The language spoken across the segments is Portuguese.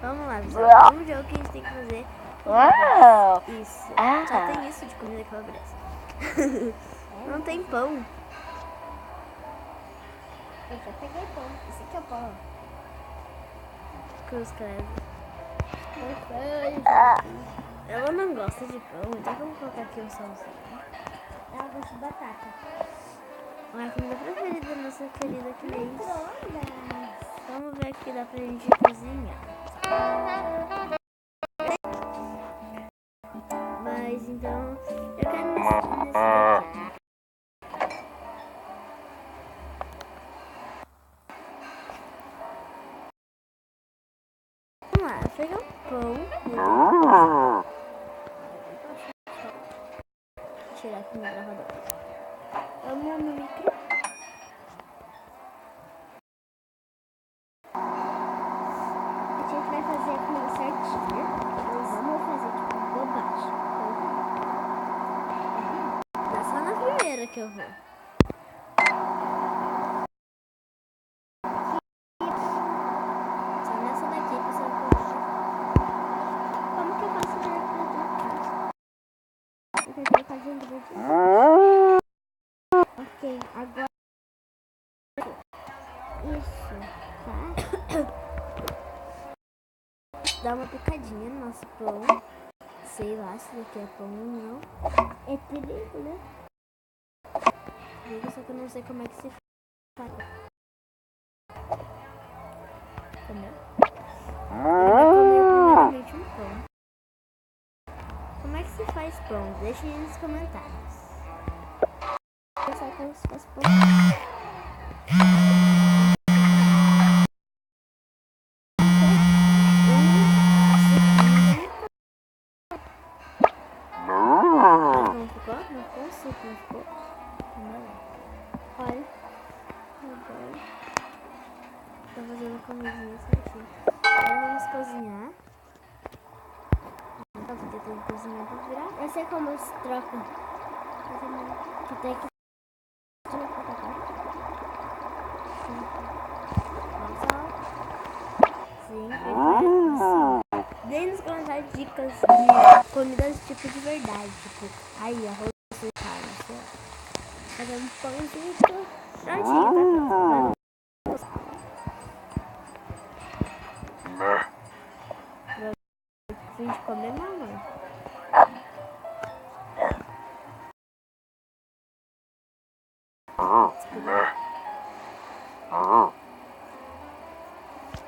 Vamos lá, pessoal. Um jogo que a gente tem que fazer. Uau! Isso. Só tem isso de comida que calabresa. Não tem pão. Eu já peguei pão. Esse aqui é o pão. Cruz credo. Ah. Ela não gosta de pão, então vamos colocar aqui um salzinho. Ela gosta de batata. É a comida preferida da nossa querida Cris. Micro-ondas. Vamos ver o que dá pra gente cozinhar. Mas então, eu quero nesse daqui. Vamos lá, pegar um pão. Tirar aqui no gravador. Vamos no micro. A gente vai fazer a comida certinha. Nós vamos fazer tipo bobagem. Tá só na primeira que eu vou. Só nessa daqui que você vai colocar. Como que eu faço para colocar? Eu tenho que colocar de ingredientes. Ok, agora. Isso, tá? Dá uma picadinha no nosso pão. Sei lá se daqui é pão ou não. É trigo, né? Trigo, só que eu não sei como é que se faz. Entendeu? Ele vai comer primeiramente um pão. Como é que se faz pão? Deixem aí nos comentários. Eu sei como se fosse pão. Não ficou? Não ficou? Sim, não ficou. Olha. Tô fazendo comidinha certinho. Agora vamos cozinhar. Tô tentando cozinhar pra virar. Eu sei como se troca. Que tem que. Sim, assim. Dê nos comentários dicas de comidas tipo de verdade. Tipo, aí, arroz e carne, sei lá. Fazer um pãozinho prontinho, tá? Fim de comer, mamãe.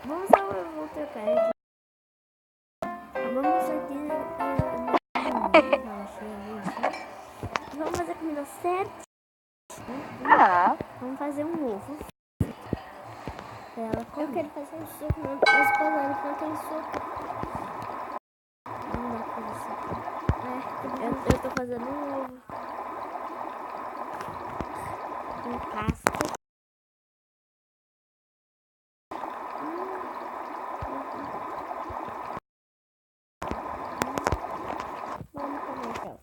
Vamos ao vou trocar aqui. Vamos aqui vamos fazer a comida certa. Vamos fazer um ovo. Pra ela comer. Eu quero fazer um suco, mas polônia não tem suco. Não dá pra fazer suco. Eu tô fazendo um ovo. Com casca. Vamos comer então.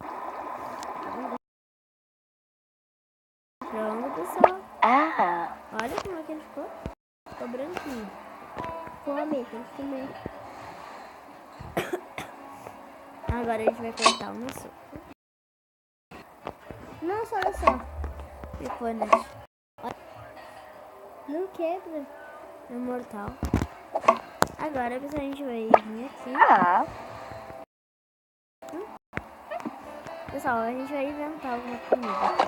Pronto, pessoal. Olha como é que ele ficou. Ficou branquinho. Come, tem que comer. Agora a gente vai cortar o nosso suco. Nossa, olha só. Ficou, né? Não quebra. No mortal. Agora, pessoal, a gente vai vir aqui. Pessoal, a gente vai inventar alguma comida.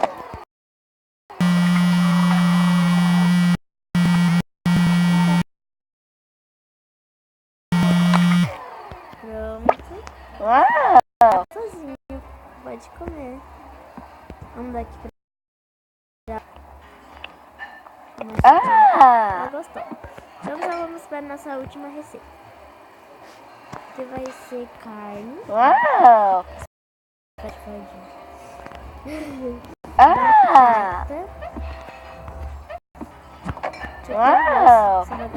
Pronto. Sozinho. Pode comer. Vamos daqui pra... Ela gostou. Então, já vamos para a nossa última receita. Que vai ser carne. Batata.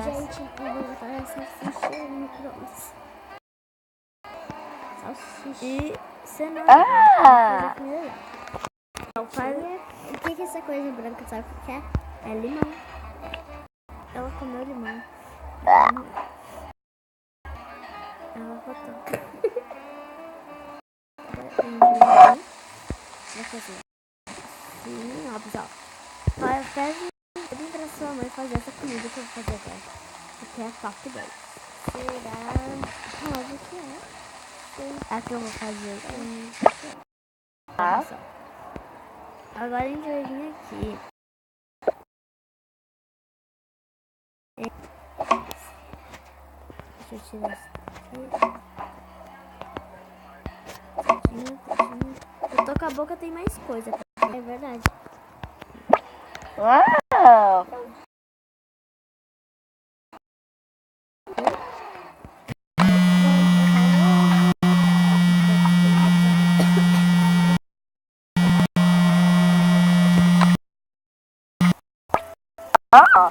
Gente, eu vou botar essa salsicha no micro-ondas. Salsicha. E cenoura. Fazer comida legal. O que é essa coisa branca? Sabe o que é? É limão. Ela comeu limão. botão. Agora a gente vai fazer assim, ó, pessoal. Pedem pra sua mãe fazer essa comida que eu vou fazer agora. Porque é top 10. Será? Óbvio que é. Sim. A que eu vou fazer. Tá, pessoal. Agora a gente vai vir aqui. Deixa eu tirar isso aqui. Eu tô com a boca, tem mais coisa. É verdade. Uau!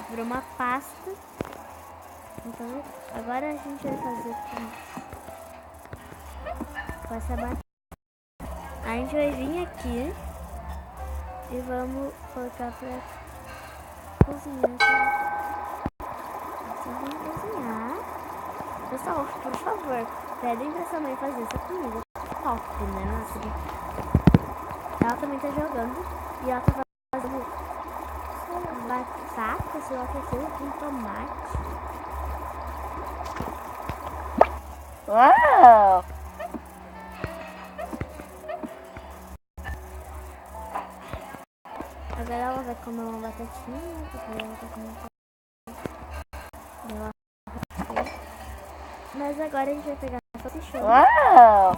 Virou uma pasta. Então, agora a gente vai fazer com essa batata. A gente vai vir aqui e vamos colocar pra cozinhar. Vamos cozinhar. Pessoal, por favor, pedem pra sua mãe fazer essa comida top, né? Nossa, ela também tá jogando e ela tá fazendo batata, sei lá o que é, com tomate. Uau! Agora ela vai comer uma batatinha, porque ela tá comendo. Mas agora a gente vai pegar a salsichão. Uau!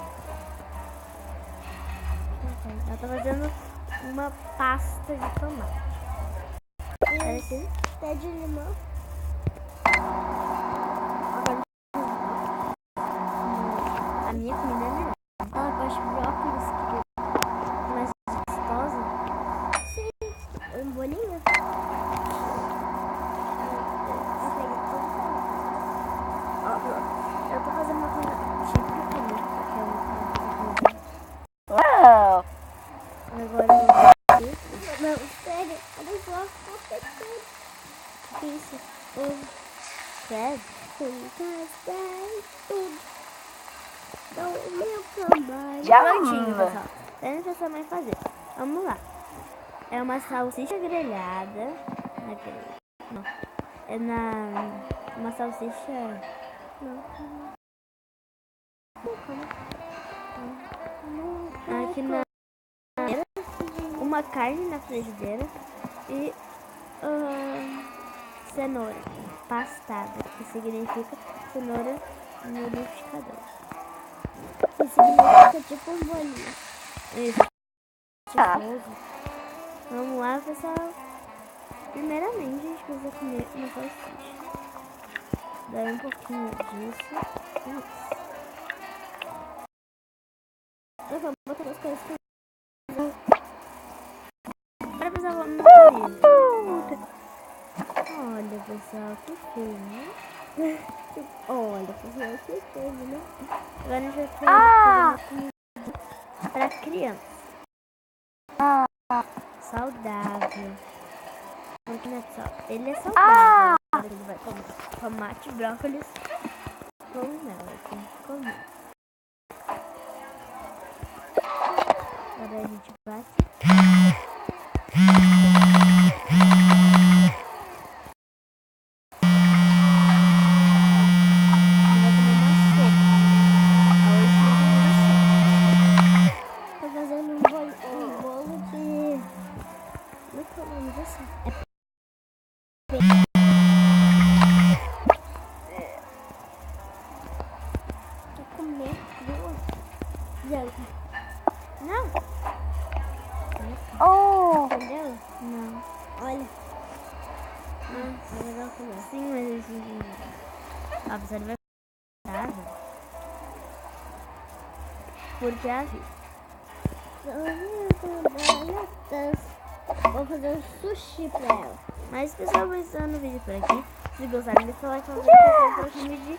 Ela tá fazendo uma pasta de tomate. Parece Pé de limão. a minha comida é melhor. Ela gosta de brócolis, que É mais gostosa. é um bolinho. Eu tô fazendo uma coisa típica ali, porque eu não Uau! agora eu vou aqui. Não, sério, olha só. O que é isso? O Fred? Tudo. Dá o meu trabalho. Prontinho, pessoal. Tem pra sua mãe fazer. Vamos lá. É uma salsicha grelhada. Não. É uma salsicha. Não. Aqui na uma carne na frigideira e cenoura pastada, que significa cenoura no liquidificador. Isso significa tipo um bolinho. Isso. Gostoso. Vamos lá, pessoal. Primeiramente, a gente precisa comer uma salsicha. Daí um pouquinho disso. Isso. Eu vou botar as coisas que agora, pessoal, vamos no comer. Olha, pessoal, que feio, né? Olha, pessoal, que coisa, né? Agora a gente vai fazer uma comida pra criança. Saudável. Ele é saudável. Ele vai comer tomate, brócolis com mel. Tem que comer. Agora a gente bate. Tô fazendo um bolo de... Como é que é o nome disso? Quer comer duas? Janta. Não. Oh! Entendeu? Não. Olha. É legal comer. Sim, mas esse... A pessoa vai ficar porque a vida. Vou fazer um sushi pra ela. Mas pessoal, vou encerrando o vídeo por aqui. Se gostaram, deixa o like, favorito e até o próximo vídeo.